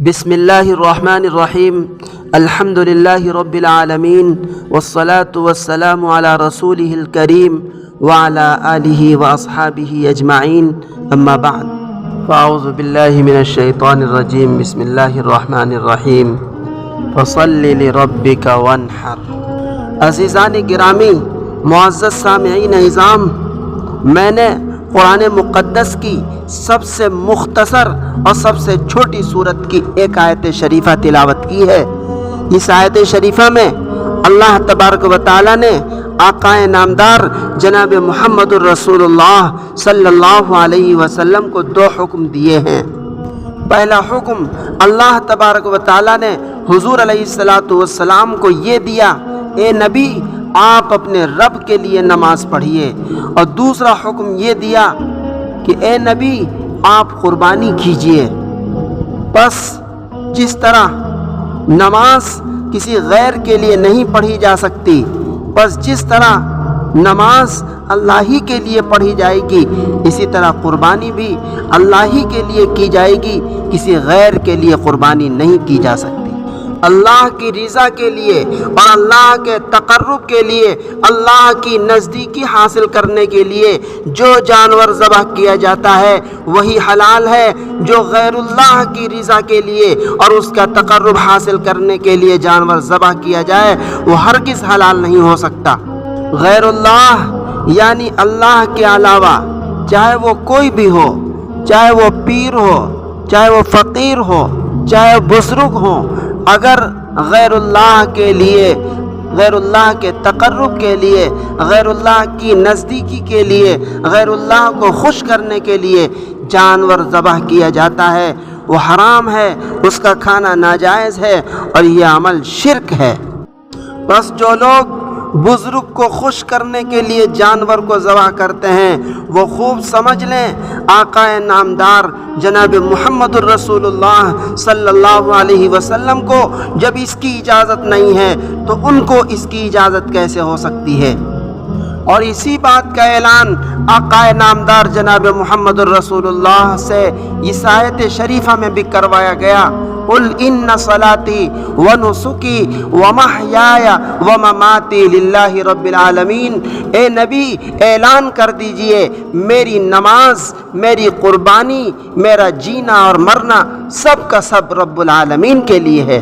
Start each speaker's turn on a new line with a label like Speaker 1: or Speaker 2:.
Speaker 1: بسم اللہ الرحمن الرحیم الحمد للہ رب العالمین والصلاة والسلام علی رسولہ الکریم وعلی آلہ واصحابہ اجمعین اما بعد فاعوذ باللہ من الشیطان الرجیم بسم اللہ الرحمن الرحیم فصل لربک وانحر۔ عزیزان گرامی، معزز سامعین اعظام، میں نے قرآن مقدس کی سب سے مختصر اور سب سے چھوٹی صورت کی ایک آیت شریفہ تلاوت کی ہے۔ اس آیت شریفہ میں اللہ تبارک و تعالی نے آقا نامدار جناب محمد الرسول اللہ صلی اللہ علیہ وسلم کو دو حکم دیے ہیں۔ پہلا حکم اللہ تبارک و تعالی نے حضور علیہ السلام کو یہ دیا، اے نبی آپ اپنے رب کے لیے نماز پڑھیے، اور دوسرا حکم یہ دیا کہ اے نبی آپ قربانی کیجئے۔ بس جس طرح نماز کسی غیر کے لیے نہیں پڑھی جا سکتی، بس جس طرح نماز اللہ ہی کے لیے پڑھی جائے گی، اسی طرح قربانی بھی اللہ ہی کے لیے کی جائے گی، کسی غیر کے لیے قربانی نہیں کی جا سکتی۔ اللہ کی رضا کے لیے اور اللہ کے تقرب کے لیے، اللہ کی نزدیکی حاصل کرنے کے لیے جو جانور ذبح کیا جاتا ہے وہی حلال ہے۔ جو غیر اللہ کی رضا کے لیے اور اس کا تقرب حاصل کرنے کے لیے جانور ذبح کیا جائے وہ ہرگز حلال نہیں ہو سکتا۔ غیر اللہ یعنی اللہ کے علاوہ، چاہے وہ کوئی بھی ہو، چاہے وہ پیر ہو، چاہے وہ فقیر ہو، چاہے بزرگ ہو، اگر غیر اللہ کے لیے، غیر اللہ کے تقرب کے لیے، غیر اللہ کی نزدیکی کے لیے، غیر اللہ کو خوش کرنے کے لیے جانور ذبح کیا جاتا ہے، وہ حرام ہے، اس کا کھانا ناجائز ہے اور یہ عمل شرک ہے۔ بس جو لوگ بزرگ کو خوش کرنے کے لیے جانور کو ذبح کرتے ہیں وہ خوب سمجھ لیں آقا نامدار جناب محمد الرسول اللہ صلی اللہ علیہ وسلم کو جب اس کی اجازت نہیں ہے تو ان کو اس کی اجازت کیسے ہو سکتی ہے؟ اور اسی بات کا اعلان آقا نامدار جناب محمد الرسول اللہ سے اس آیت شریفہ میں بھی کروایا گیا، قل ان صلاتی ونسکی ومحیایا ومماتی للہ رب العالمین۔ اے نبی اعلان کر دیجئے میری نماز، میری قربانی، میرا جینا اور مرنا سب کا سب رب العالمین کے لیے ہے۔